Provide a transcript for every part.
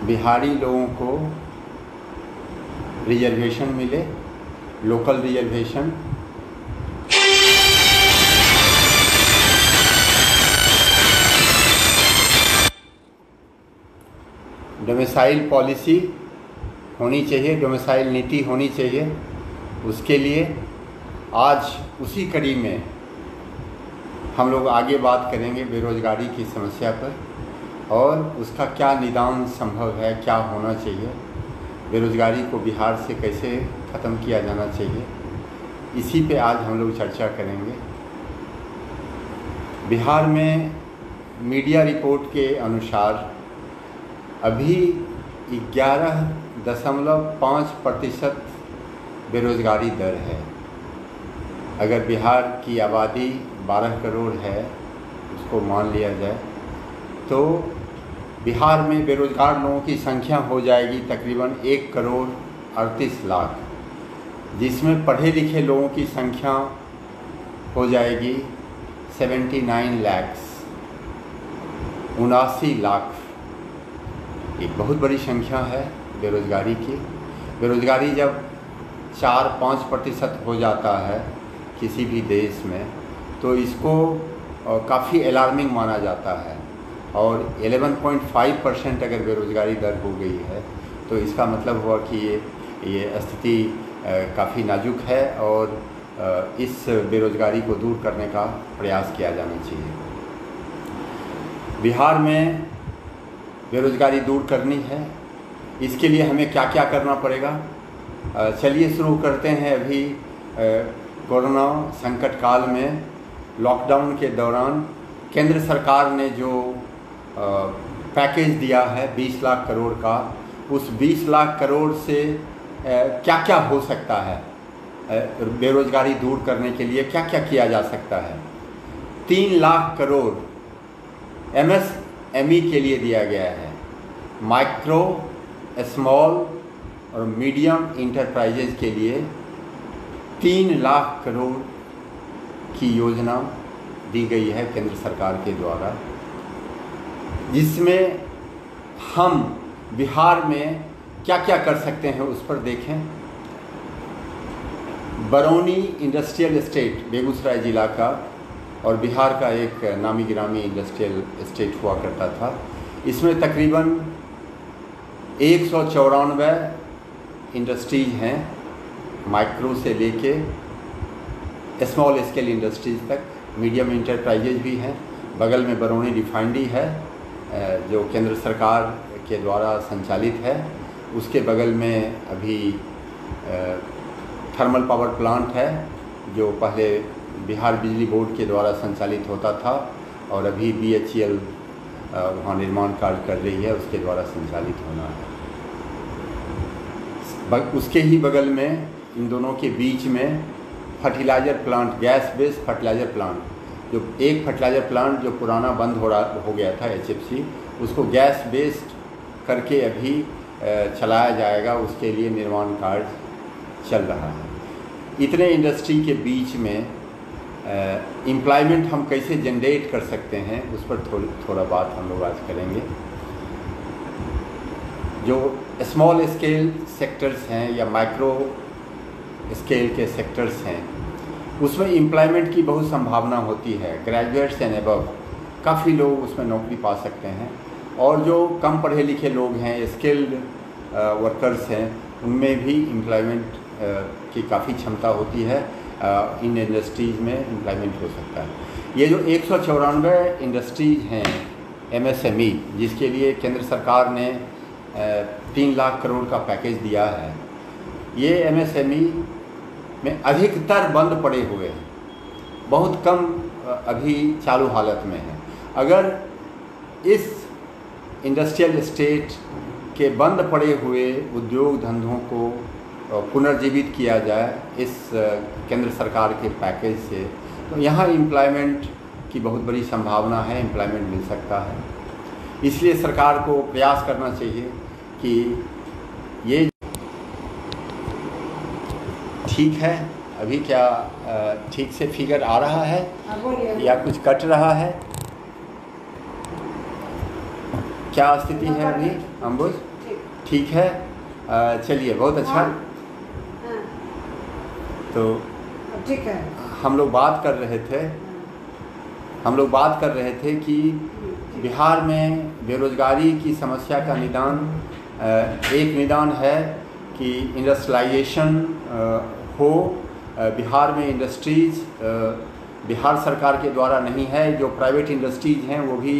बिहारी लोगों को रिजर्वेशन मिले, लोकल रिजर्वेशन। डोमिसाइल पॉलिसी होनी चाहिए, डोमिसाइल नीति होनी चाहिए। उसके लिए आज उसी कड़ी में हम लोग आगे बात करेंगे बेरोज़गारी की समस्या पर और उसका क्या निदान संभव है, क्या होना चाहिए, बेरोज़गारी को बिहार से कैसे ख़त्म किया जाना चाहिए, इसी पे आज हम लोग चर्चा करेंगे। बिहार में मीडिया रिपोर्ट के अनुसार अभी 11.5% बेरोज़गारी दर है। अगर बिहार की आबादी 12 करोड़ है, उसको मान लिया जाए, तो बिहार में बेरोज़गार लोगों की संख्या हो जाएगी तकरीबन 1,38,00,000, जिसमें पढ़े लिखे लोगों की संख्या हो जाएगी 79 लाख, 79 लाख। एक बहुत बड़ी संख्या है बेरोज़गारी की। बेरोज़गारी जब 4-5% हो जाता है किसी भी देश में, तो इसको काफ़ी अलार्मिंग माना जाता है। और 11.5% अगर बेरोज़गारी दर हो गई है तो इसका मतलब हुआ कि ये स्थिति काफ़ी नाजुक है और इस बेरोज़गारी को दूर करने का प्रयास किया जाना चाहिए। बिहार में बेरोज़गारी दूर करनी है, इसके लिए हमें क्या क्या करना पड़ेगा, चलिए शुरू करते हैं। अभी कोरोना संकट काल में लॉकडाउन के दौरान केंद्र सरकार ने जो पैकेज दिया है 20 लाख करोड़ का, उस 20 लाख करोड़ से क्या क्या हो सकता है, बेरोज़गारी दूर करने के लिए क्या क्या किया जा सकता है। 3 लाख करोड़ MSME के लिए दिया गया है, माइक्रो स्मॉल और मीडियम इंटरप्राइजेज के लिए 3 लाख करोड़ की योजना दी गई है केंद्र सरकार के द्वारा, जिसमें हम बिहार में क्या क्या कर सकते हैं उस पर देखें। बरौनी इंडस्ट्रियल एस्टेट बेगूसराय ज़िला का और बिहार का एक नामी गिरामी इंडस्ट्रियल एस्टेट हुआ करता था। इसमें तकरीबन 194 इंडस्ट्रीज हैं, माइक्रो से लेके स्मॉल स्केल इंडस्ट्रीज तक, मीडियम इंटरप्राइजेज भी हैं। बगल में बरौनी रिफाइनरी है जो केंद्र सरकार के द्वारा संचालित है। उसके बगल में अभी थर्मल पावर प्लांट है जो पहले बिहार बिजली बोर्ड के द्वारा संचालित होता था और अभी BHEL वहाँ निर्माण कार्य कर रही है, उसके द्वारा संचालित होना है। उसके ही बगल में इन दोनों के बीच में fertiliser plant, gas based fertiliser plant, जो एक फर्टिलाइज़र प्लांट जो पुराना बंद हो गया था HFC, उसको गैस बेस्ड करके अभी चलाया जाएगा, उसके लिए निर्माण कार्य चल रहा है। इतने इंडस्ट्री के बीच में एम्प्लॉयमेंट हम कैसे जनरेट कर सकते हैं उस पर थोड़ा बात हम लोग आज करेंगे। जो स्मॉल स्केल सेक्टर्स हैं या माइक्रो स्केल के सेक्टर्स हैं, उसमें एम्प्लॉयमेंट की बहुत संभावना होती है। ग्रेजुएट्स एंड अबव काफ़ी लोग उसमें नौकरी पा सकते हैं, और जो कम पढ़े लिखे लोग हैं, स्किल्ड वर्कर्स हैं, उनमें भी एम्प्लॉयमेंट की काफ़ी क्षमता होती है। इन इंडस्ट्रीज़ में एम्प्लॉयमेंट हो सकता है। ये जो 194 इंडस्ट्रीज हैं MSME, जिसके लिए केंद्र सरकार ने 3 लाख करोड़ का पैकेज दिया है, ये MSME में अधिकतर बंद पड़े हुए हैं, बहुत कम अभी चालू हालत में है। अगर इस इंडस्ट्रियल एस्टेट के बंद पड़े हुए उद्योग धंधों को पुनर्जीवित किया जाए इस केंद्र सरकार के पैकेज से, तो यहाँ एम्प्लॉयमेंट की बहुत बड़ी संभावना है, एम्प्लॉयमेंट मिल सकता है। इसलिए सरकार को प्रयास करना चाहिए कि ये ठीक है। अभी क्या ठीक से फिगर आ रहा है या कुछ कट रहा है, क्या स्थिति है अभी अम्बुज? ठीक है, चलिए बहुत अच्छा। तो ठीक है, हम लोग बात कर रहे थे कि बिहार में बेरोजगारी की समस्या का निदान, एक निदान है कि इंडस्ट्रियलाइजेशन हो। बिहार में इंडस्ट्रीज़ बिहार सरकार के द्वारा नहीं है, जो प्राइवेट इंडस्ट्रीज़ हैं वो भी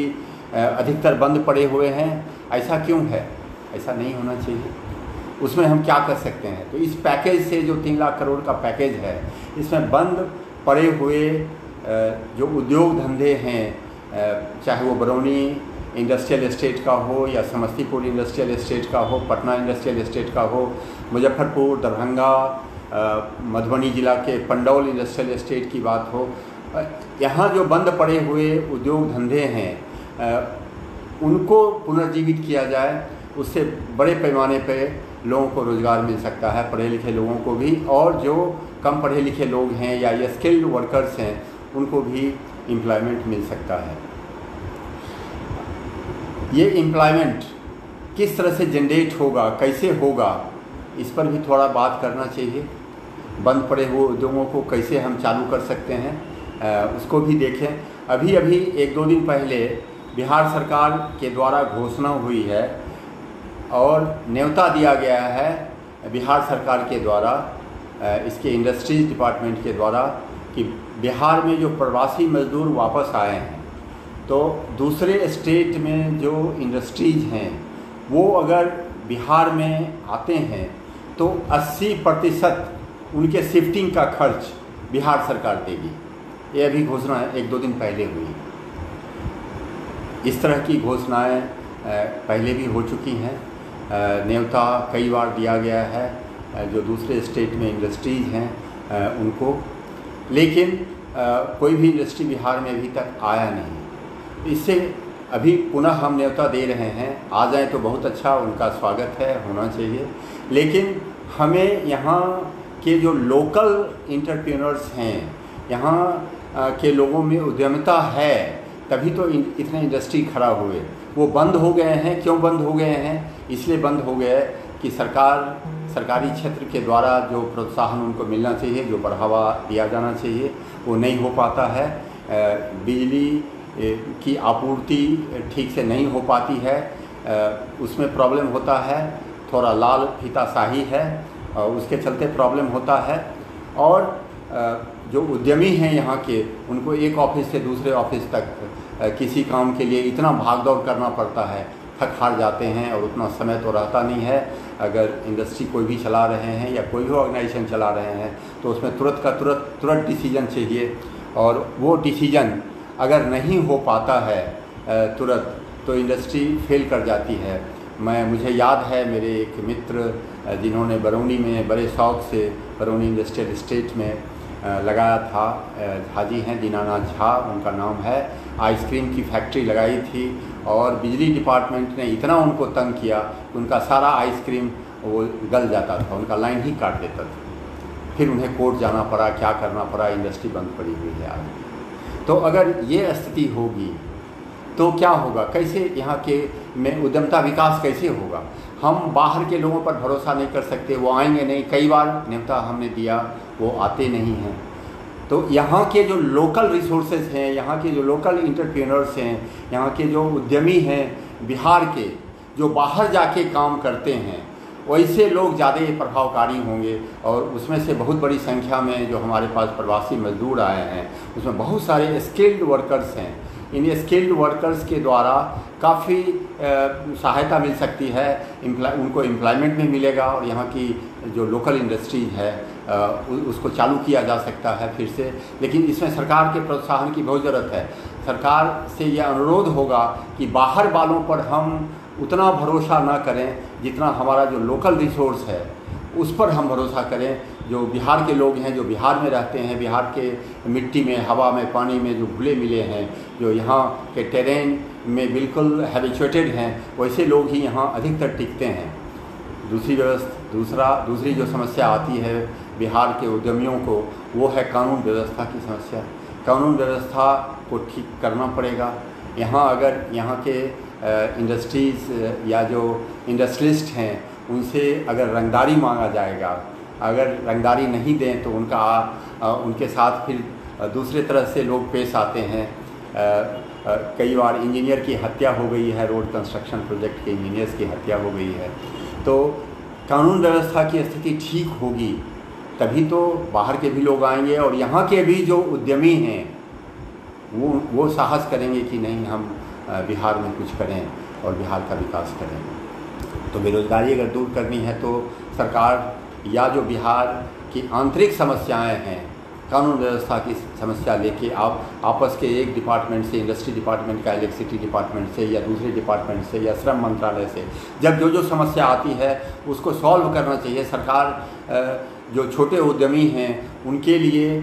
अधिकतर बंद पड़े हुए हैं। ऐसा क्यों है? ऐसा नहीं होना चाहिए। उसमें हम क्या कर सकते हैं? तो इस पैकेज से, जो 3 लाख करोड़ का पैकेज है, इसमें बंद पड़े हुए जो उद्योग धंधे हैं, चाहे वो बरौनी इंडस्ट्रियल एस्टेट का हो या समस्तीपुर इंडस्ट्रियल एस्टेट का हो, पटना इंडस्ट्रियल एस्टेट का हो, मुजफ्फरपुर, दरभंगा, मधुबनी जिला के पंडौल इंडस्ट्रियल एस्टेट की बात हो, यहाँ जो बंद पड़े हुए उद्योग धंधे हैं उनको पुनर्जीवित किया जाए। उससे बड़े पैमाने पर लोगों को रोज़गार मिल सकता है, पढ़े लिखे लोगों को भी, और जो कम पढ़े लिखे लोग हैं या स्किल्ड वर्कर्स हैं उनको भी एम्प्लॉयमेंट मिल सकता है। ये एम्प्लॉयमेंट किस तरह से जनरेट होगा, कैसे होगा, इस पर भी थोड़ा बात करना चाहिए। बंद पड़े हुए उद्योगों को कैसे हम चालू कर सकते हैं, उसको भी देखें। अभी 1-2 दिन पहले बिहार सरकार के द्वारा घोषणा हुई है और न्योता दिया गया है बिहार सरकार के द्वारा, इसके इंडस्ट्रीज़ डिपार्टमेंट के द्वारा, कि बिहार में जो प्रवासी मजदूर वापस आए हैं तो दूसरे स्टेट में जो इंडस्ट्रीज़ हैं वो अगर बिहार में आते हैं तो 80% उनके शिफ्टिंग का खर्च बिहार सरकार देगी। ये अभी घोषणा 1-2 दिन पहले हुई। इस तरह की घोषणाएं पहले भी हो चुकी हैं, न्योता कई बार दिया गया है जो दूसरे स्टेट में इंडस्ट्रीज़ हैं उनको, लेकिन कोई भी इंडस्ट्री बिहार में अभी तक आया नहीं। इससे अभी पुनः हम न्योता दे रहे हैं, आ जाएं तो बहुत अच्छा, उनका स्वागत है, होना चाहिए। लेकिन हमें यहाँ के जो लोकल एंटरप्रेन्योर्स हैं, यहाँ के लोगों में उद्यमिता है, तभी तो इतने इंडस्ट्री खड़ा हुए। वो बंद हो गए हैं। क्यों बंद हो गए हैं? इसलिए बंद हो गए कि सरकारी क्षेत्र के द्वारा जो प्रोत्साहन उनको मिलना चाहिए, जो बढ़ावा दिया जाना चाहिए, वो नहीं हो पाता है। बिजली की आपूर्ति ठीक से नहीं हो पाती है, उसमें प्रॉब्लम होता है। थोड़ा लाल फीताशाही है और उसके चलते प्रॉब्लम होता है। और जो उद्यमी हैं यहाँ के, उनको एक ऑफिस से दूसरे ऑफिस तक किसी काम के लिए इतना भागदौड़ करना पड़ता है, थक हार जाते हैं और उतना समय तो रहता नहीं है। अगर इंडस्ट्री कोई भी चला रहे हैं या कोई भी ऑर्गेनाइजेशन चला रहे हैं तो उसमें तुरंत डिसीजन चाहिए, और वो डिसीजन अगर नहीं हो पाता है तुरंत तो इंडस्ट्री फेल कर जाती है। मुझे याद है मेरे एक मित्र जिन्होंने बरौनी में बड़े शौक़ से बरौनी इंडस्ट्रियल एस्टेट में लगाया था, झाजी हैं, दीनानाथ झा उनका नाम है, आइसक्रीम की फैक्ट्री लगाई थी और बिजली डिपार्टमेंट ने इतना उनको तंग किया कि उनका सारा आइसक्रीम वो गल जाता था, उनका लाइन ही काट देता था। फिर उन्हें कोर्ट जाना पड़ा, क्या करना पड़ा, इंडस्ट्री बंद पड़ी हुई है आज। तो अगर ये स्थिति होगी तो क्या होगा? कैसे यहाँ के में उद्यमता विकास कैसे होगा? हम बाहर के लोगों पर भरोसा नहीं कर सकते, वो आएंगे नहीं। कई बार न्योता हमने दिया, वो आते नहीं हैं। तो यहाँ के जो लोकल रिसोर्सेज हैं, यहाँ के जो लोकल एंटरप्रेन्योर्स हैं, यहाँ के जो उद्यमी हैं बिहार के, जो बाहर जाके काम करते हैं, वैसे लोग ज़्यादा प्रभावकारी होंगे। और उसमें से बहुत बड़ी संख्या में जो हमारे पास प्रवासी मजदूर आए हैं, उसमें बहुत सारे स्किल्ड वर्कर्स हैं। इन स्किल्ड वर्कर्स के द्वारा काफ़ी सहायता मिल सकती है, उनको एम्प्लॉयमेंट भी मिलेगा और यहाँ की जो लोकल इंडस्ट्रीज है उसको चालू किया जा सकता है फिर से। लेकिन इसमें सरकार के प्रोत्साहन की बहुत ज़रूरत है। सरकार से यह अनुरोध होगा कि बाहर वालों पर हम उतना भरोसा ना करें जितना हमारा जो लोकल रिसोर्स है उस पर हम भरोसा करें। जो बिहार के लोग हैं, जो बिहार में रहते हैं, बिहार के मिट्टी में, हवा में, पानी में जो घुले मिले हैं, जो यहाँ के टेरेन में बिल्कुल हैबिचुएटेड हैं, वैसे लोग ही यहाँ अधिकतर टिकते हैं। दूसरी जो समस्या आती है बिहार के उद्यमियों को, वो है कानून व्यवस्था की समस्या। कानून व्यवस्था को ठीक करना पड़ेगा। यहाँ अगर यहाँ के इंडस्ट्रीज़ या जो इंडस्ट्रियलिस्ट हैं उनसे अगर रंगदारी मांगा जाएगा, अगर रंगदारी नहीं दें तो उनके साथ फिर दूसरे तरह से लोग पेश आते हैं। कई बार इंजीनियर की हत्या हो गई है, रोड कंस्ट्रक्शन प्रोजेक्ट के इंजीनियर्स की हत्या हो गई है। तो कानून व्यवस्था की स्थिति ठीक होगी तभी तो बाहर के भी लोग आएंगे और यहाँ के भी जो उद्यमी हैं वो साहस करेंगे कि नहीं, हम बिहार में कुछ करें और बिहार का विकास करें। तो बेरोज़गारी अगर दूर करनी है तो सरकार या जो बिहार की आंतरिक समस्याएं हैं, कानून व्यवस्था की समस्या लेके आप आपस के एक डिपार्टमेंट से, इंडस्ट्री डिपार्टमेंट का, इलेक्ट्रिसिटी डिपार्टमेंट से या दूसरे डिपार्टमेंट से या श्रम मंत्रालय से जब जो समस्या आती है उसको सॉल्व करना चाहिए। सरकार जो छोटे उद्यमी हैं उनके लिए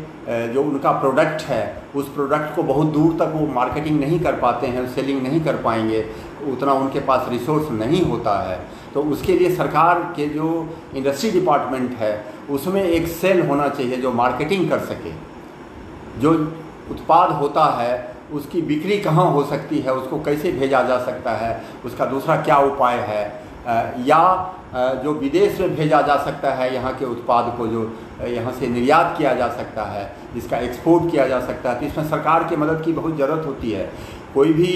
जो उनका प्रोडक्ट है उस प्रोडक्ट को बहुत दूर तक वो मार्केटिंग नहीं कर पाते हैं, सेलिंग नहीं कर पाएंगे, उतना उनके पास रिसोर्स नहीं होता है। तो उसके लिए सरकार के जो इंडस्ट्री डिपार्टमेंट है उसमें एक सेल होना चाहिए जो मार्केटिंग कर सके। जो उत्पाद होता है उसकी बिक्री कहाँ हो सकती है, उसको कैसे भेजा जा सकता है, उसका दूसरा क्या उपाय है, या जो विदेश में भेजा जा सकता है, यहाँ के उत्पाद को जो यहाँ से निर्यात किया जा सकता है, जिसका एक्सपोर्ट किया जा सकता है। तो इसमें सरकार की मदद की बहुत ज़रूरत होती है। कोई भी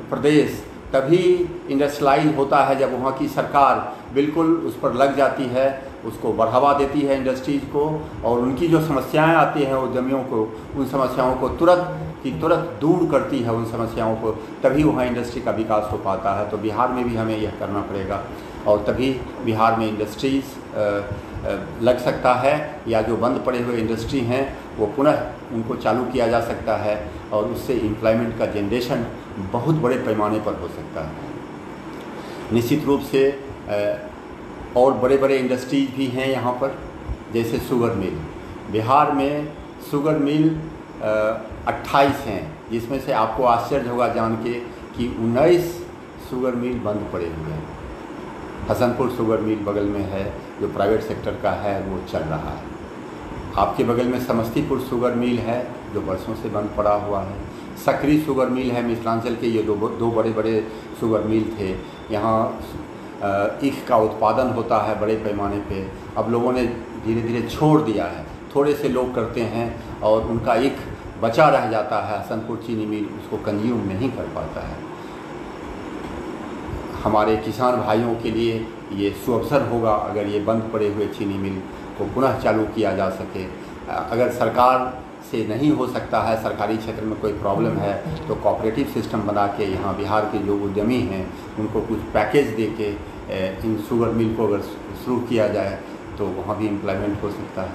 प्रदेश तभी इंडस्ट्रियलाइज होता है जब वहाँ की सरकार बिल्कुल उस पर लग जाती है, उसको बढ़ावा देती है इंडस्ट्रीज़ को, और उनकी जो समस्याएं आती हैं उद्यमियों को, उन समस्याओं को तुरंत दूर करती है उन समस्याओं को, तभी वहाँ इंडस्ट्री का विकास हो पाता है। तो बिहार में भी हमें यह करना पड़ेगा और तभी बिहार में इंडस्ट्रीज़ लग सकता है, या जो बंद पड़े हुए इंडस्ट्री हैं वो पुनः उनको चालू किया जा सकता है और उससे एम्प्लॉयमेंट का जनरेशन बहुत बड़े पैमाने पर हो सकता है। निश्चित रूप से और बड़े बड़े इंडस्ट्रीज भी हैं यहाँ पर, जैसे शुगर मिल। बिहार में शुगर मिल 28 हैं, जिसमें से आपको आश्चर्य होगा जान के कि 19 शुगर मिल बंद पड़े हुए हैं। हसनपुर शुगर मिल बगल में है जो प्राइवेट सेक्टर का है, वो चल रहा है। आपके बगल में समस्तीपुर शुगर मिल है जो बरसों से बंद पड़ा हुआ है। सकरी शुगर मिल है मिथिलांचल के, ये दो बड़े बड़े शुगर मिल थे। यहाँ ईख का उत्पादन होता है बड़े पैमाने पे। अब लोगों ने धीरे धीरे छोड़ दिया है, थोड़े से लोग करते हैं और उनका ईख बचा रह जाता है। हसनपुर चीनी मिल उसको कंज्यूम नहीं कर पाता है। हमारे किसान भाइयों के लिए ये सुअवसर होगा अगर ये बंद पड़े हुए चीनी मिल को पुनः चालू किया जा सके। अगर सरकार से नहीं हो सकता है, सरकारी क्षेत्र में कोई प्रॉब्लम है, तो कोऑपरेटिव सिस्टम बना के यहाँ बिहार के जो उद्यमी हैं उनको कुछ पैकेज दे के इन शुगर मिल को अगर शुरू किया जाए तो वहाँ भी एम्प्लॉयमेंट हो सकता है।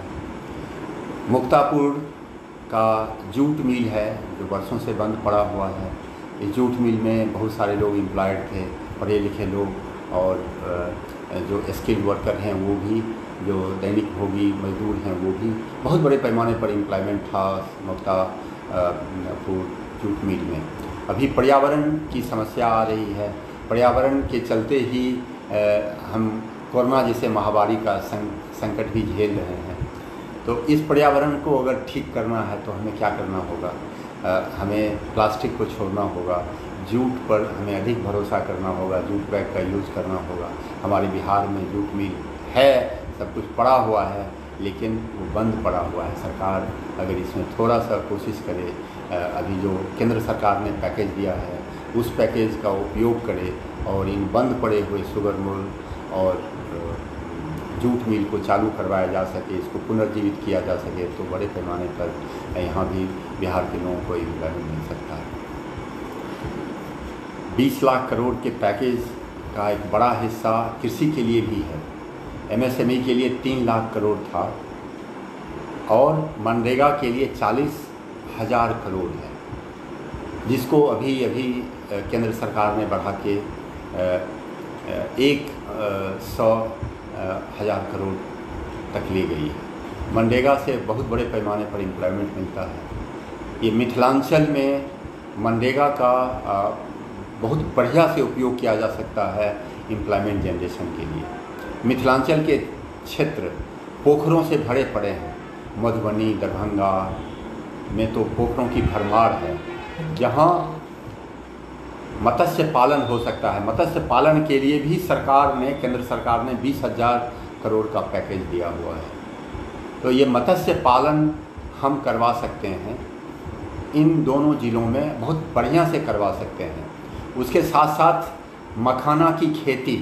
मुक्तापुर का जूट मिल है जो बरसों से बंद पड़ा हुआ है। इस जूट मिल में बहुत सारे लोग एम्प्लॉयड थे, पढ़े लिखे लोग, और जो स्किल्ड वर्कर हैं वो भी, जो दैनिक भोगी मजदूर हैं वो भी, बहुत बड़े पैमाने पर एम्प्लॉयमेंट था मुक्तापुर जूट मिल में। अभी पर्यावरण की समस्या आ रही है। पर्यावरण के चलते ही हम कोरोना जैसे महामारी का संकट भी झेल रहे हैं। तो इस पर्यावरण को अगर ठीक करना है तो हमें क्या करना होगा? हमें प्लास्टिक को छोड़ना होगा, जूट पर हमें अधिक भरोसा करना होगा, जूट बैग का यूज़ करना होगा। हमारे बिहार में जूट मिल है, सब कुछ पड़ा हुआ है, लेकिन वो बंद पड़ा हुआ है। सरकार अगर इसमें थोड़ा सा कोशिश करे, अभी जो केंद्र सरकार ने पैकेज दिया है उस पैकेज का उपयोग करे और इन बंद पड़े हुए शुगर मिल और जूट मिल को चालू करवाया जा सके, इसको पुनर्जीवित किया जा सके, तो बड़े पैमाने पर यहाँ भी बिहार के लोगों को एम्प्लॉयमेंट मिल सकता है। 20 लाख करोड़ के पैकेज का एक बड़ा हिस्सा कृषि के लिए भी है। MSME के लिए 3 लाख करोड़ था और मनरेगा के लिए 40,000 करोड़ है, जिसको अभी केंद्र सरकार ने बढ़ा के 100,000 करोड़ तक ले गई है। मनरेगा से बहुत बड़े पैमाने पर एम्प्लॉयमेंट मिलता है। ये मिथिलांचल में मनरेगा का बहुत बढ़िया से उपयोग किया जा सकता है एम्प्लॉयमेंट जनरेशन के लिए। मिथिलांचल के क्षेत्र पोखरों से भरे पड़े हैं। मधुबनी, दरभंगा में तो पोखरों की भरमार है। जहाँ मत्स्य पालन हो सकता है। मत्स्य पालन के लिए भी केंद्र सरकार ने 20,000 करोड़ का पैकेज दिया हुआ है। तो ये मत्स्य पालन हम करवा सकते हैं, इन दोनों ज़िलों में बहुत बढ़िया से करवा सकते हैं। उसके साथ साथ मखाना की खेती,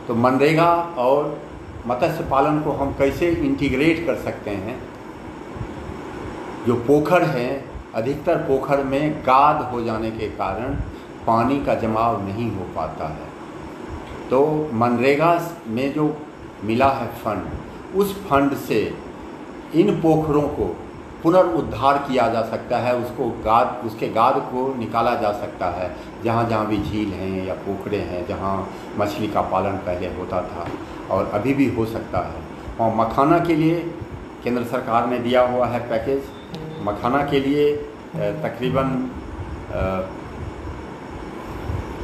तो मनरेगा और मत्स्य पालन को हम कैसे इंटीग्रेट कर सकते हैं। जो पोखर हैं, अधिकतर पोखर में गाद हो जाने के कारण पानी का जमाव नहीं हो पाता है। तो मनरेगा में जो मिला है फंड, उस फंड से इन पोखरों को पुनर्उद्धार किया जा सकता है, उसके गाद को निकाला जा सकता है। जहाँ जहाँ भी झील हैं या पोखरे हैं जहाँ मछली का पालन पहले होता था और अभी भी हो सकता है, और मखाना के लिए केंद्र सरकार ने दिया हुआ है पैकेज। मखाना के लिए तकरीबन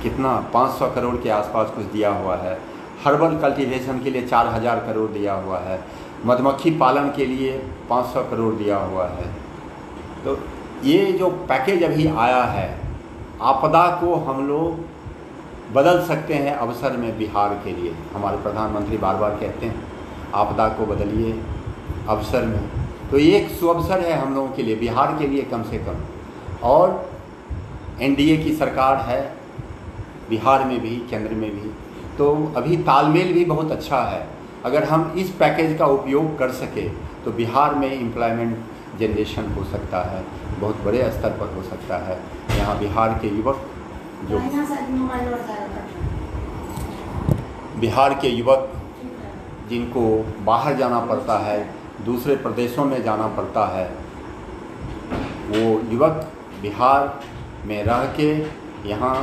कितना 500 करोड़ के आसपास कुछ दिया हुआ है। हर्बल कल्टीवेशन के लिए 4,000 करोड़ दिया हुआ है। मधुमक्खी पालन के लिए 500 करोड़ दिया हुआ है। तो ये जो पैकेज अभी आया है, आपदा को हम लोग बदल सकते हैं अवसर में। बिहार के लिए हमारे प्रधानमंत्री बार बार कहते हैं आपदा को बदलिए अवसर में, तो ये एक सुअवसर है हम लोगों के लिए, बिहार के लिए कम से कम। और एनडीए की सरकार है बिहार में भी, केंद्र में भी, तो अभी तालमेल भी बहुत अच्छा है। अगर हम इस पैकेज का उपयोग कर सके तो बिहार में एम्प्लॉयमेंट जनरेशन हो सकता है, बहुत बड़े स्तर पर हो सकता है। यहाँ बिहार के युवक जिनको बाहर जाना पड़ता है, दूसरे प्रदेशों में जाना पड़ता है, वो युवक बिहार में रह के यहाँ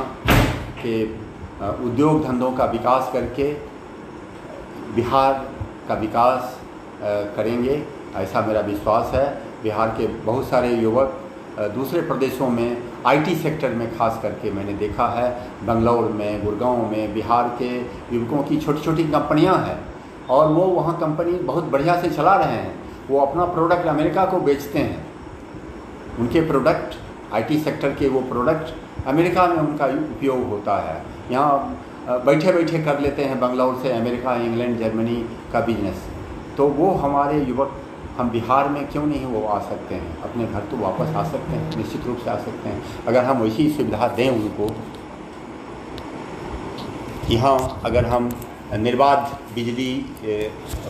के उद्योग धंधों का विकास करके बिहार का विकास करेंगे, ऐसा मेरा विश्वास है। बिहार के बहुत सारे युवक दूसरे प्रदेशों में आईटी सेक्टर में खास करके मैंने देखा है, बंगलौर में, गुड़गांव में बिहार के युवकों की छोटी छोटी कंपनियां हैं और वो वहाँ कंपनी बहुत बढ़िया से चला रहे हैं। वो अपना प्रोडक्ट अमेरिका को बेचते हैं, उनके प्रोडक्ट आईटी सेक्टर के वो प्रोडक्ट अमेरिका में उनका उपयोग होता है। यहाँ बैठे बैठे कर लेते हैं बंगलौर से अमेरिका, इंग्लैंड, जर्मनी का बिजनेस। तो वो हमारे युवक, हम बिहार में क्यों नहीं वो आ सकते हैं, अपने घर तो वापस आ सकते हैं, निश्चित रूप से आ सकते हैं अगर हम वैसी सुविधा दें उनको। यहाँ अगर हम निर्बाध बिजली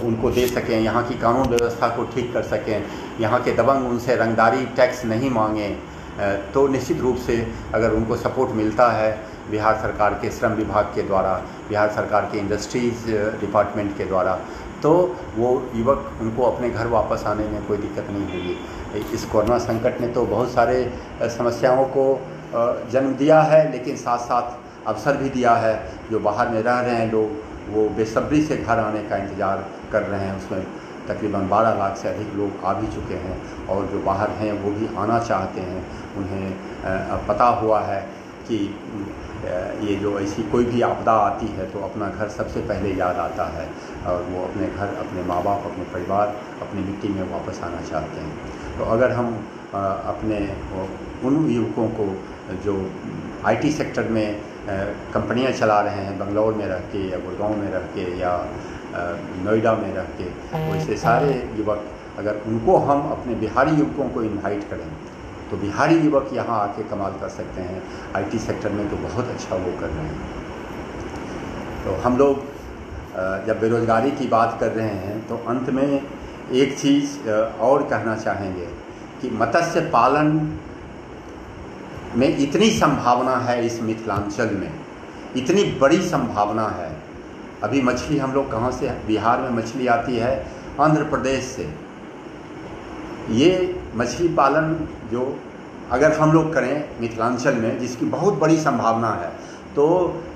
उनको दे सकें, यहाँ की कानून व्यवस्था को ठीक कर सकें, यहाँ के दबंग उनसे रंगदारी टैक्स नहीं मांगें, तो निश्चित रूप से अगर उनको सपोर्ट मिलता है बिहार सरकार के श्रम विभाग के द्वारा, बिहार सरकार के इंडस्ट्रीज़ डिपार्टमेंट के द्वारा, तो वो युवक, उनको अपने घर वापस आने में कोई दिक्कत नहीं होगी। इस कोरोना संकट ने तो बहुत सारे समस्याओं को जन्म दिया है, लेकिन साथ साथ अवसर भी दिया है। जो बाहर में रह रहे हैं लोग, वो बेसब्री से घर आने का इंतज़ार कर रहे हैं। उसमें तकरीबन 12 लाख से अधिक लोग आ भी चुके हैं और जो बाहर हैं वो भी आना चाहते हैं। उन्हें पता हुआ है कि ये जो ऐसी कोई भी आपदा आती है तो अपना घर सबसे पहले याद आता है और वो अपने घर, अपने माँ बाप, अपने परिवार, अपनी मिट्टी में वापस आना चाहते हैं। तो अगर हम अपने उन युवकों को जो आईटी सेक्टर में कंपनियां चला रहे हैं, बंगलौर में रह के या गुड़गांव में रह के या नोएडा में रह के, वैसे सारे युवक, अगर उनको हम अपने बिहारी युवकों को इनवाइट करें तो बिहारी युवक यहाँ आके कमाल कर सकते हैं। आईटी सेक्टर में तो बहुत अच्छा वो कर रहे हैं। तो हम लोग जब बेरोज़गारी की बात कर रहे हैं तो अंत में एक चीज़ और कहना चाहेंगे कि मत्स्य पालन में इतनी संभावना है, इस मिथिलांचल में इतनी बड़ी संभावना है। अभी मछली हम लोग कहाँ से, बिहार में मछली आती है आंध्र प्रदेश से। ये मछली पालन जो अगर हम लोग करें मिथिलांचल में, जिसकी बहुत बड़ी संभावना है, तो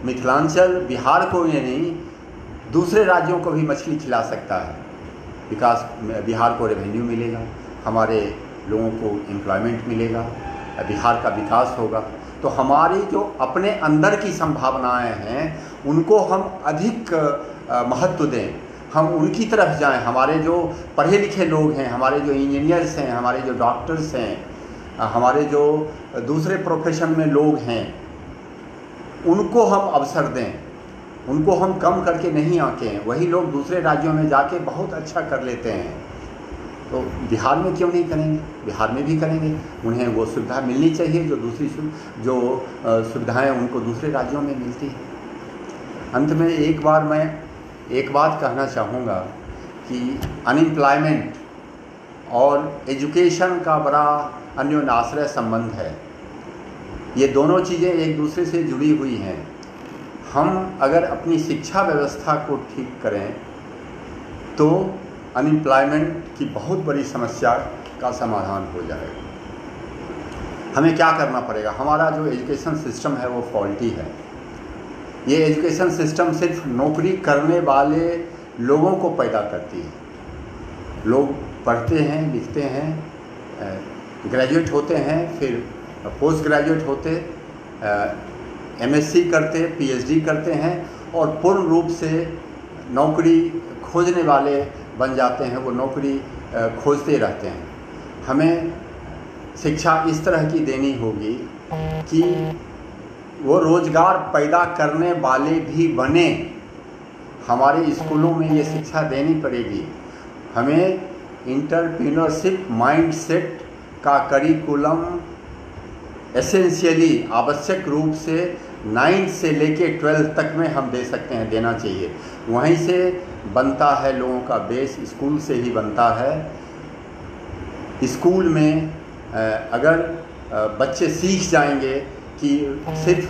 मिथिलांचल बिहार को ही नहीं दूसरे राज्यों को भी मछली खिला सकता है। विकास, बिहार को रेवेन्यू मिलेगा, हमारे लोगों को एम्प्लॉयमेंट मिलेगा, बिहार का विकास होगा। तो हमारी जो अपने अंदर की संभावनाएं हैं उनको हम अधिक महत्व दें, हम उनकी तरफ जाएं। हमारे जो पढ़े लिखे लोग हैं, हमारे जो इंजीनियर्स हैं, हमारे जो डॉक्टर्स हैं, हमारे जो दूसरे प्रोफेशन में लोग हैं, उनको हम अवसर दें, उनको हम कम करके नहीं आंकें। वही लोग दूसरे राज्यों में जाके बहुत अच्छा कर लेते हैं, तो बिहार में क्यों नहीं करेंगे? बिहार में भी करेंगे। उन्हें वो सुविधा मिलनी चाहिए जो दूसरी सुविधाएं उनको दूसरे राज्यों में मिलती है। अंत में मैं एक बात कहना चाहूँगा कि अनएम्प्लॉयमेंट और एजुकेशन का बड़ा अन्योन्याश्रय संबंध है। ये दोनों चीज़ें एक दूसरे से जुड़ी हुई हैं। हम अगर अपनी शिक्षा व्यवस्था को ठीक करें तो अनएम्प्लॉयमेंट की बहुत बड़ी समस्या का समाधान हो जाएगा। हमें क्या करना पड़ेगा? हमारा जो एजुकेशन सिस्टम है वो फॉल्टी है। ये एजुकेशन सिस्टम सिर्फ नौकरी करने वाले लोगों को पैदा करती है। लोग पढ़ते हैं, लिखते हैं, ग्रेजुएट होते हैं, फिर पोस्ट ग्रेजुएट होते, एमएससी करते, पीएचडी करते हैं और पूर्ण रूप से नौकरी खोजने वाले बन जाते हैं। वो नौकरी खोजते रहते हैं। हमें शिक्षा इस तरह की देनी होगी कि वो रोज़गार पैदा करने वाले भी बने। हमारे स्कूलों में ये शिक्षा देनी पड़ेगी। हमें एंटरप्रेन्योरशिप माइंडसेट का करिकुलम एसेंशियली आवश्यक रूप से 9th से लेके 12th तक में हम दे सकते हैं, देना चाहिए। वहीं से बनता है लोगों का बेस, स्कूल से ही बनता है। स्कूल में अगर बच्चे सीख जाएंगे कि सिर्फ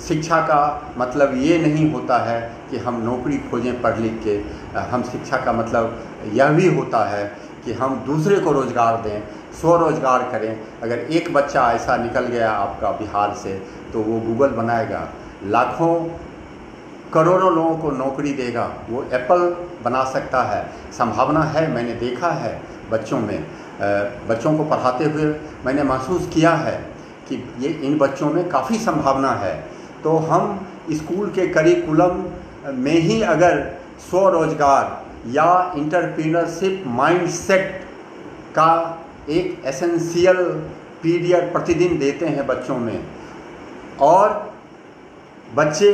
शिक्षा का मतलब ये नहीं होता है कि हम नौकरी खोजें पढ़ लिख के। हम शिक्षा का मतलब यह भी होता है कि हम दूसरे को रोज़गार दें, स्वरोजगार करें। अगर एक बच्चा ऐसा निकल गया आपका बिहार से तो वो गूगल बनाएगा, लाखों करोड़ों लोगों को नौकरी देगा, वो एप्पल बना सकता है। संभावना है, मैंने देखा है बच्चों में, बच्चों को पढ़ाते हुए मैंने महसूस किया है कि ये इन बच्चों में काफ़ी संभावना है। तो हम स्कूल के करिकुलम में ही अगर स्वरोजगार या एंटरप्रेन्योरशिप माइंडसेट का एक एसेंशियल पीरियड प्रतिदिन देते हैं बच्चों में, और बच्चे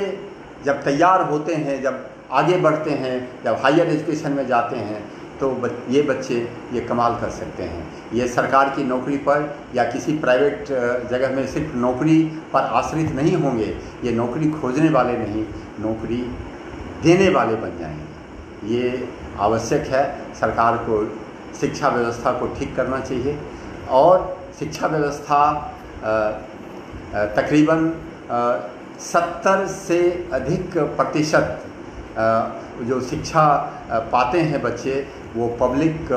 जब तैयार होते हैं, जब आगे बढ़ते हैं, जब हायर एजुकेशन में जाते हैं, तो ये बच्चे ये कमाल कर सकते हैं। ये सरकार की नौकरी पर या किसी प्राइवेट जगह में सिर्फ नौकरी पर आश्रित नहीं होंगे। ये नौकरी खोजने वाले नहीं, नौकरी देने वाले बन जाएंगे। ये आवश्यक है। सरकार को शिक्षा व्यवस्था को ठीक करना चाहिए और शिक्षा व्यवस्था तकरीबन 70 से अधिक प्रतिशत जो शिक्षा पाते हैं बच्चे, वो पब्लिक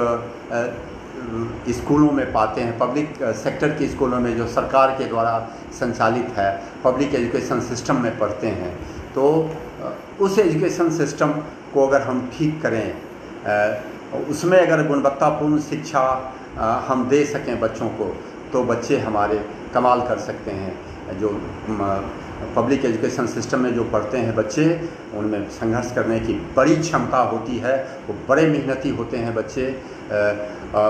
स्कूलों में पाते हैं। पब्लिक सेक्टर के स्कूलों में जो सरकार के द्वारा संचालित है, पब्लिक एजुकेशन सिस्टम में पढ़ते हैं। तो उस एजुकेशन सिस्टम को अगर हम ठीक करें, उसमें अगर गुणवत्तापूर्ण शिक्षा हम दे सकें बच्चों को, तो बच्चे हमारे कमाल कर सकते हैं। जो पब्लिक एजुकेशन सिस्टम में जो पढ़ते हैं बच्चे, उनमें संघर्ष करने की बड़ी क्षमता होती है। वो बड़े मेहनती होते हैं बच्चे।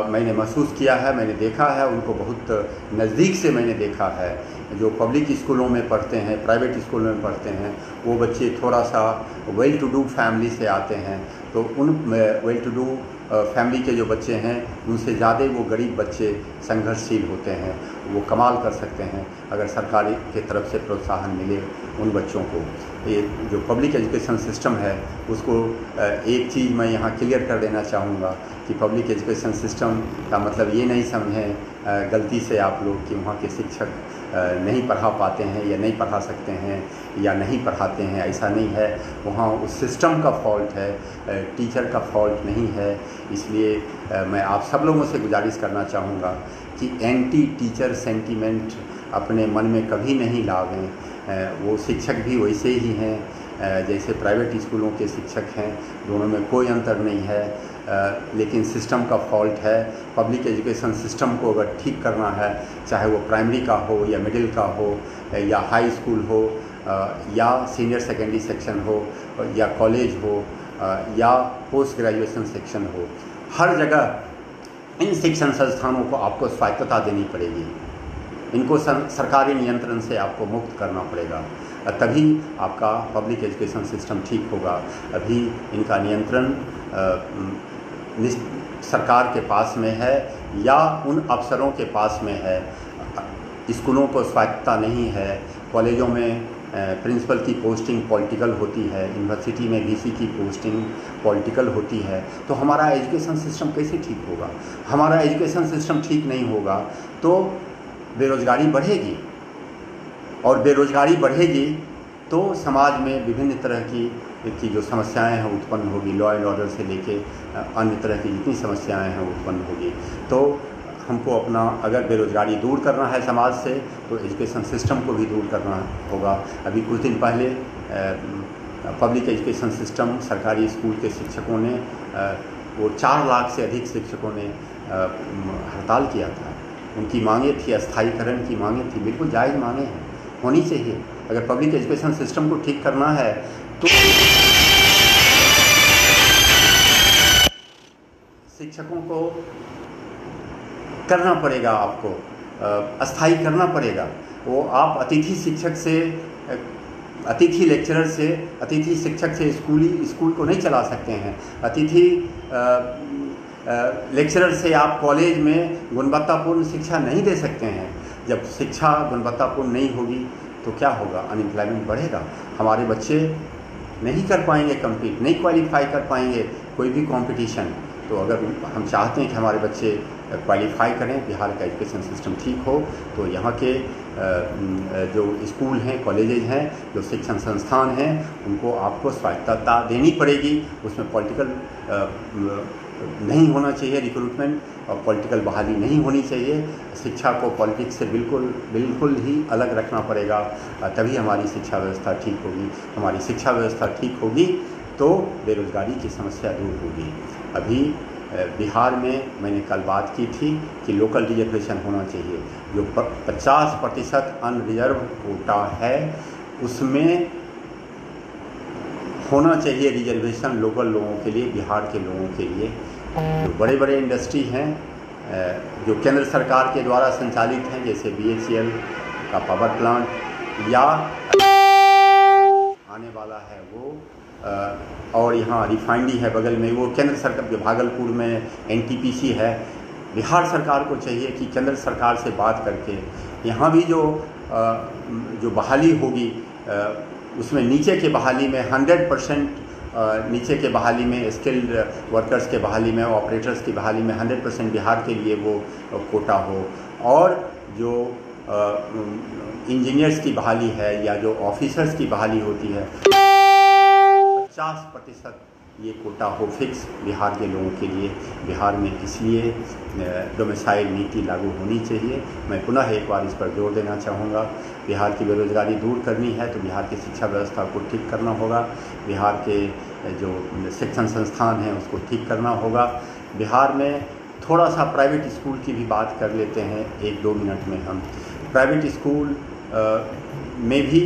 मैंने महसूस किया है, मैंने देखा है, उनको बहुत नज़दीक से मैंने देखा है। जो पब्लिक स्कूलों में पढ़ते हैं, प्राइवेट स्कूलों में पढ़ते हैं, वो बच्चे थोड़ा सा वेल टू डू फैमिली से आते हैं। तो उन वेल टू डू फैमिली के जो बच्चे हैं, उनसे ज़्यादा वो गरीब बच्चे संघर्षशील होते हैं। वो कमाल कर सकते हैं अगर सरकार की तरफ से प्रोत्साहन मिले उन बच्चों को। ये जो पब्लिक एजुकेशन सिस्टम है, उसको एक चीज़ मैं यहाँ क्लियर कर देना चाहूँगा कि पब्लिक एजुकेशन सिस्टम का मतलब ये नहीं समझें गलती से आप लोग कि वहाँ के शिक्षक नहीं पढ़ा पाते हैं या नहीं पढ़ा सकते हैं या नहीं पढ़ाते हैं। ऐसा नहीं है। वहाँ उस सिस्टम का फॉल्ट है, टीचर का फॉल्ट नहीं है। इसलिए मैं आप सब लोगों से गुजारिश करना चाहूँगा कि एंटी टीचर सेंटीमेंट अपने मन में कभी नहीं लावें। वो शिक्षक भी वैसे ही हैं जैसे प्राइवेट स्कूलों के शिक्षक हैं, दोनों में कोई अंतर नहीं है। लेकिन सिस्टम का फॉल्ट है। पब्लिक एजुकेशन सिस्टम को अगर ठीक करना है, चाहे वो प्राइमरी का हो या मिडिल का हो या हाई स्कूल हो या सीनियर सेकेंडरी सेक्शन हो या कॉलेज हो या पोस्ट ग्रेजुएशन सेक्शन हो, हर जगह इन शिक्षण संस्थानों को आपको स्वायत्तता देनी पड़ेगी। इनको सरकारी नियंत्रण से आपको मुक्त करना पड़ेगा। तभी आपका पब्लिक एजुकेशन सिस्टम ठीक होगा। अभी इनका नियंत्रण सरकार के पास में है या उन अफसरों के पास में है। स्कूलों को स्वायत्तता नहीं है, कॉलेजों में प्रिंसिपल की पोस्टिंग पॉलिटिकल होती है, यूनिवर्सिटी में वीसी की पोस्टिंग पॉलिटिकल होती है, तो हमारा एजुकेशन सिस्टम कैसे ठीक होगा? हमारा एजुकेशन सिस्टम ठीक नहीं होगा तो बेरोज़गारी बढ़ेगी, और बेरोज़गारी बढ़ेगी तो समाज में विभिन्न तरह की जो समस्याएं हैं उत्पन्न होगी। लॉ एंड ऑर्डर से लेके अन्य तरह की जितनी समस्याएं हैं उत्पन्न होगी। तो हमको अपना अगर बेरोज़गारी दूर करना है समाज से तो एजुकेशन सिस्टम को भी दूर करना होगा। अभी कुछ दिन पहले पब्लिक एजुकेशन सिस्टम सरकारी स्कूल के शिक्षकों ने वो 4 लाख से अधिक शिक्षकों ने हड़ताल किया था। उनकी मांगें थी, अस्थायीकरण की मांगें थी, बिल्कुल जायज़ मांगें हैं, होनी चाहिए। अगर पब्लिक एजुकेशन सिस्टम को ठीक करना है तो शिक्षकों को करना पड़ेगा, आपको अस्थायी करना पड़ेगा। वो आप अतिथि शिक्षक से, अतिथि लेक्चरर से, अतिथि शिक्षक से स्कूल को नहीं चला सकते हैं। अतिथि लेक्चरर से आप कॉलेज में गुणवत्तापूर्ण शिक्षा नहीं दे सकते हैं। जब शिक्षा गुणवत्तापूर्ण नहीं होगी तो क्या होगा? अनएम्प्लॉयमेंट बढ़ेगा, हमारे बच्चे नहीं कर पाएंगे कम्पीट, नहीं क्वालिफाई कर पाएंगे कोई भी कंपटीशन। तो अगर हम चाहते हैं कि हमारे बच्चे क्वालिफाई करें, बिहार का एजुकेशन सिस्टम ठीक हो, तो यहाँ के जो स्कूल हैं, कॉलेजेज हैं, जो शिक्षण संस्थान हैं, उनको आपको स्वायत्तता देनी पड़ेगी। उसमें पॉलिटिकल नहीं होना चाहिए रिक्रूटमेंट, और पॉलिटिकल बहाली नहीं होनी चाहिए। शिक्षा को पॉलिटिक्स से बिल्कुल ही अलग रखना पड़ेगा, तभी हमारी शिक्षा व्यवस्था ठीक होगी। हमारी शिक्षा व्यवस्था ठीक होगी तो बेरोज़गारी की समस्या दूर होगी। अभी बिहार में मैंने कल बात की थी कि लोकल रिजर्वेशन होना चाहिए। जो 50% अनरिजर्व कोटा है उसमें होना चाहिए रिजर्वेशन लोकल लोगों के लिए, बिहार के लोगों के लिए। जो बड़े बड़े इंडस्ट्री हैं जो केंद्र सरकार के द्वारा संचालित हैं, जैसे BHEL का पावर प्लांट या आने वाला है वो, और यहाँ रिफाइनरी है बगल में, वो केंद्र सरकार, भागलपुर में NTPC है। बिहार सरकार को चाहिए कि केंद्र सरकार से बात करके यहाँ भी जो बहाली होगी उसमें नीचे के बहाली में 100% नीचे के बहाली में, स्किल्ड वर्कर्स के बहाली में, ऑपरेटर्स की बहाली में 100% बिहार के लिए वो कोटा हो। और जो इंजीनियर्स की बहाली है या जो ऑफिसर्स की बहाली होती है 50% ये कोटा हो फिक्स बिहार के लोगों के लिए। बिहार में इसलिए डोमिसाइल नीति लागू होनी चाहिए। मैं पुनः एक बार इस पर जोर देना चाहूँगा। बिहार की बेरोज़गारी दूर करनी है तो बिहार की शिक्षा व्यवस्था को ठीक करना होगा, बिहार के जो शिक्षण संस्थान हैं उसको ठीक करना होगा। बिहार में थोड़ा सा प्राइवेट स्कूल की भी बात कर लेते हैं 1-2 मिनट में हम। प्राइवेट स्कूल में भी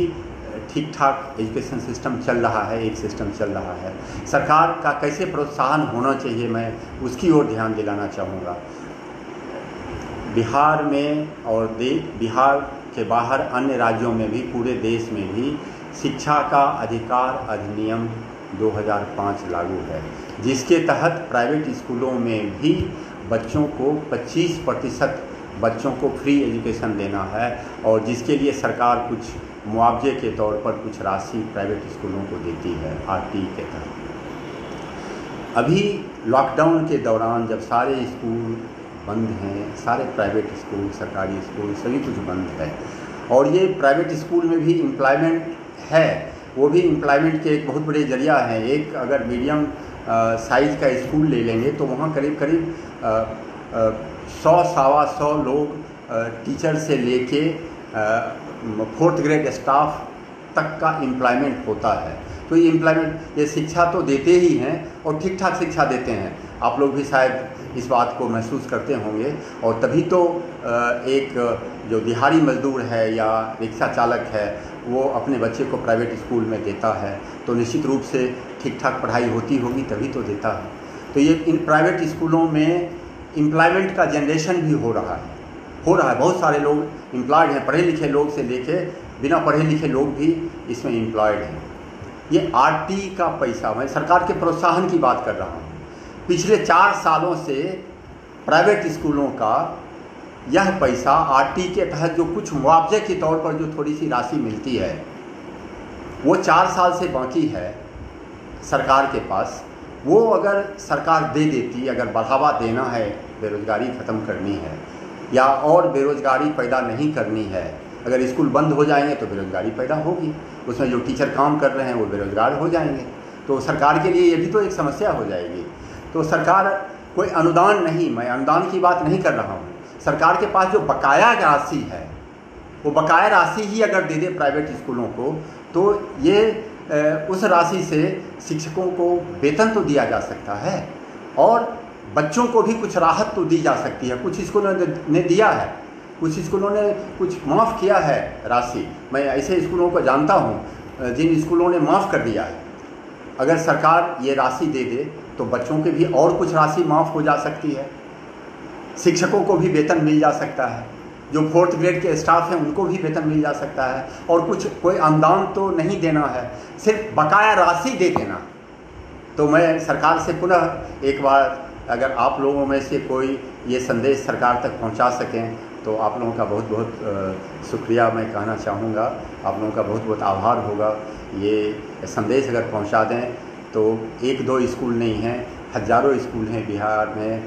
ठीक ठाक एजुकेशन सिस्टम चल रहा है, एक सिस्टम चल रहा है। सरकार का कैसे प्रोत्साहन होना चाहिए, मैं उसकी ओर ध्यान दिलाना चाहूँगा। बिहार में और बिहार के बाहर अन्य राज्यों में भी, पूरे देश में भी शिक्षा का अधिकार अधिनियम 2005 लागू है, जिसके तहत प्राइवेट स्कूलों में भी बच्चों को 25% बच्चों को फ्री एजुकेशन देना है, और जिसके लिए सरकार कुछ मुआवजे के तौर पर कुछ राशि प्राइवेट स्कूलों को देती है RTE के तहत। अभी लॉकडाउन के दौरान जब सारे स्कूल बंद हैं, सारे प्राइवेट स्कूल, सरकारी स्कूल सभी कुछ बंद है, और ये प्राइवेट स्कूल में भी एम्प्लॉयमेंट है, वो भी एम्प्लॉयमेंट के एक बहुत बड़े जरिया हैं। एक अगर मीडियम साइज़ का स्कूल ले लेंगे तो वहाँ करीब 100-125 लोग टीचर से लेके 4th ग्रेड स्टाफ तक का एम्प्लॉयमेंट होता है। तो ये एम्प्लॉयमेंट, ये शिक्षा तो देते ही हैं और ठीक ठाक शिक्षा देते हैं। आप लोग भी शायद इस बात को महसूस करते होंगे, और तभी तो एक जो दिहाड़ी मजदूर है या रिक्शा चालक है वो अपने बच्चे को प्राइवेट स्कूल में देता है, तो निश्चित रूप से ठीक ठाक पढ़ाई होती होगी तभी तो देता है। तो ये इन प्राइवेट स्कूलों में एम्प्लॉयमेंट का जनरेशन भी हो रहा है। बहुत सारे लोग एम्प्लॉयड हैं, पढ़े लिखे लोग से लेके बिना पढ़े लिखे लोग भी इसमें एम्प्लॉयड हैं। ये आरटी का पैसा, मैं सरकार के प्रोत्साहन की बात कर रहा हूँ। पिछले 4 सालों से प्राइवेट स्कूलों का यह पैसा आरटी के तहत जो कुछ मुआवजे के तौर पर जो थोड़ी सी राशि मिलती है, वो 4 साल से बाकी है सरकार के पास। वो अगर सरकार दे देती, अगर बढ़ावा देना है, बेरोज़गारी ख़त्म करनी है या और बेरोज़गारी पैदा नहीं करनी है, अगर स्कूल बंद हो जाएंगे तो बेरोज़गारी पैदा होगी, उसमें जो टीचर काम कर रहे हैं वो बेरोज़गार हो जाएंगे, तो सरकार के लिए ये भी तो एक समस्या हो जाएगी। तो सरकार कोई अनुदान नहीं, मैं अनुदान की बात नहीं कर रहा हूँ, सरकार के पास जो बकाया राशि है वो बकाया राशि ही अगर दे दे प्राइवेट स्कूलों को, तो ये उस राशि से शिक्षकों को वेतन तो दिया जा सकता है और बच्चों को भी कुछ राहत तो दी जा सकती है। कुछ स्कूलों ने दिया है, कुछ स्कूलों ने कुछ माफ़ किया है राशि। मैं ऐसे स्कूलों को जानता हूँ जिन स्कूलों ने माफ़ कर दिया है। अगर सरकार ये राशि दे दे तो बच्चों के भी और कुछ राशि माफ़ हो जा सकती है, शिक्षकों को भी वेतन मिल जा सकता है, जो 4th ग्रेड के स्टाफ हैं उनको भी वेतन मिल जा सकता है, और कुछ कोई अनुदान तो नहीं देना है, सिर्फ बकाया राशि दे देना। तो मैं सरकार से पुनः एक बार, अगर आप लोगों में से कोई ये संदेश सरकार तक पहुंचा सकें तो आप लोगों का बहुत बहुत शुक्रिया मैं कहना चाहूँगा, आप लोगों का बहुत बहुत आभार होगा। ये संदेश अगर पहुंचा दें तो 1-2 स्कूल नहीं हैं, हज़ारों स्कूल हैं बिहार में,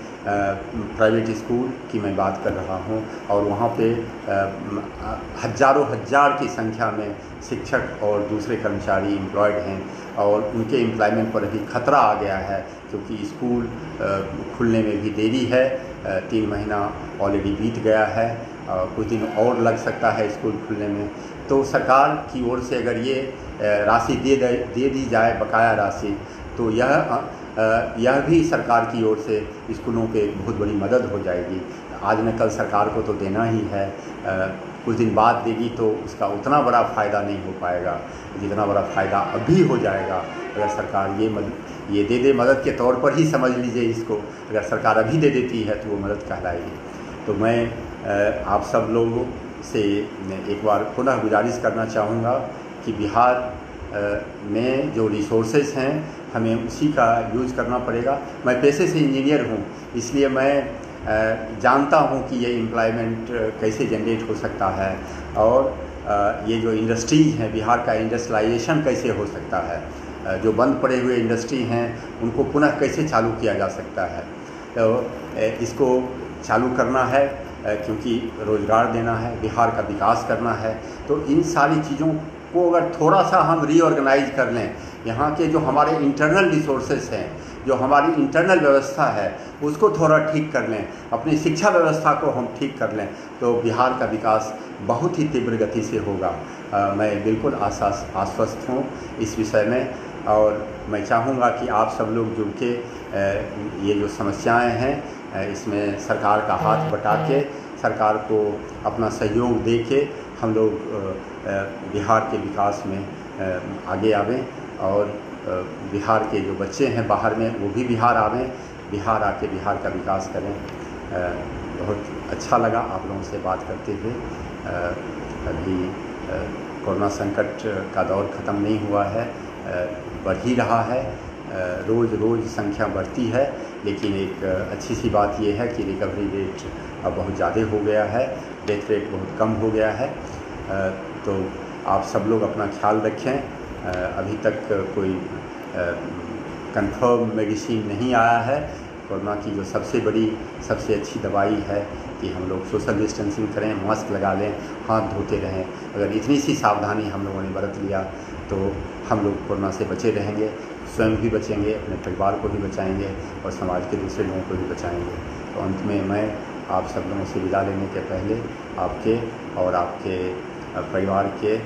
प्राइवेट स्कूल की मैं बात कर रहा हूं, और वहां पे हज़ारों हजार की संख्या में शिक्षक और दूसरे कर्मचारी एम्प्लॉयड हैं, और उनके एम्प्लॉयमेंट पर अभी खतरा आ गया है क्योंकि स्कूल खुलने में भी देरी है। 3 महीना ऑलरेडी बीत गया है, कुछ दिन और लग सकता है स्कूल खुलने में। तो सरकार की ओर से अगर ये राशि दे दी जाए, बकाया राशि, तो यह भी सरकार की ओर से स्कूलों पे बहुत बड़ी मदद हो जाएगी। आज न कल सरकार को तो देना ही है, कुछ दिन बाद देगी तो उसका उतना बड़ा फ़ायदा नहीं हो पाएगा जितना बड़ा फ़ायदा अभी हो जाएगा अगर सरकार ये दे दे। मदद के तौर पर ही समझ लीजिए इसको, अगर सरकार अभी दे देती है तो वो मदद कहलाएगी। तो मैं आप सब लोगों से एक बार पुनः गुजारिश करना चाहूँगा कि बिहार में जो रिसोर्सेज हैं हमें उसी का यूज़ करना पड़ेगा। मैं पेशे से इंजीनियर हूँ, इसलिए मैं जानता हूँ कि ये एम्प्लॉयमेंट कैसे जनरेट हो सकता है, और ये जो इंडस्ट्रीज़ हैं, बिहार का इंडस्ट्रियलाइजेशन कैसे हो सकता है, जो बंद पड़े हुए इंडस्ट्री हैं उनको पुनः कैसे चालू किया जा सकता है। तो इसको चालू करना है क्योंकि रोज़गार देना है, बिहार का विकास करना है। तो इन सारी चीज़ों को अगर थोड़ा सा हम रीऑर्गेनाइज कर लें, यहाँ के जो हमारे इंटरनल रिसोर्सेज हैं, जो हमारी इंटरनल व्यवस्था है उसको थोड़ा ठीक कर लें, अपनी शिक्षा व्यवस्था को हम ठीक कर लें, तो बिहार का विकास बहुत ही तीव्र गति से होगा। मैं बिल्कुल आश्वस्त हूँ इस विषय में, और मैं चाहूँगा कि आप सब लोग जुड़ के ये जो समस्याएं हैं इसमें सरकार का हाथ बटा के, सरकार को अपना सहयोग दे के हम लोग बिहार के विकास में आगे आवें, और बिहार के जो बच्चे हैं बाहर में वो भी बिहार आवें, बिहार आके बिहार का विकास करें। बहुत अच्छा लगा आप लोगों से बात करते हुए। अभी कोरोना संकट का दौर ख़त्म नहीं हुआ है, बढ़ ही रहा है, रोज़ संख्या बढ़ती है, लेकिन एक अच्छी सी बात यह है कि रिकवरी रेट अब बहुत ज़्यादा हो गया है, डेथ रेट बहुत कम हो गया है। तो आप सब लोग अपना ख्याल रखें। अभी तक कोई कंफर्म मेडिसिन नहीं आया है। कोरोना की जो सबसे बड़ी, सबसे अच्छी दवाई है कि हम लोग सोशल डिस्टेंसिंग करें, मास्क लगा लें, हाथ धोते रहें। अगर इतनी सी सावधानी हम लोगों ने बरत लिया तो हम लोग कोरोना से बचे रहेंगे, स्वयं भी बचेंगे, अपने परिवार को भी बचाएंगे और समाज के दूसरे लोगों को भी बचाएंगे। तो अंत में मैं आप सब लोगों से विदा लेने के पहले आपके और आपके परिवार के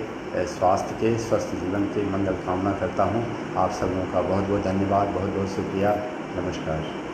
स्वास्थ्य के, स्वस्थ जीवन के मंगल कामना करता हूँ। आप सब लोगों का बहुत बहुत धन्यवाद, बहुत बहुत शुक्रिया। नमस्कार।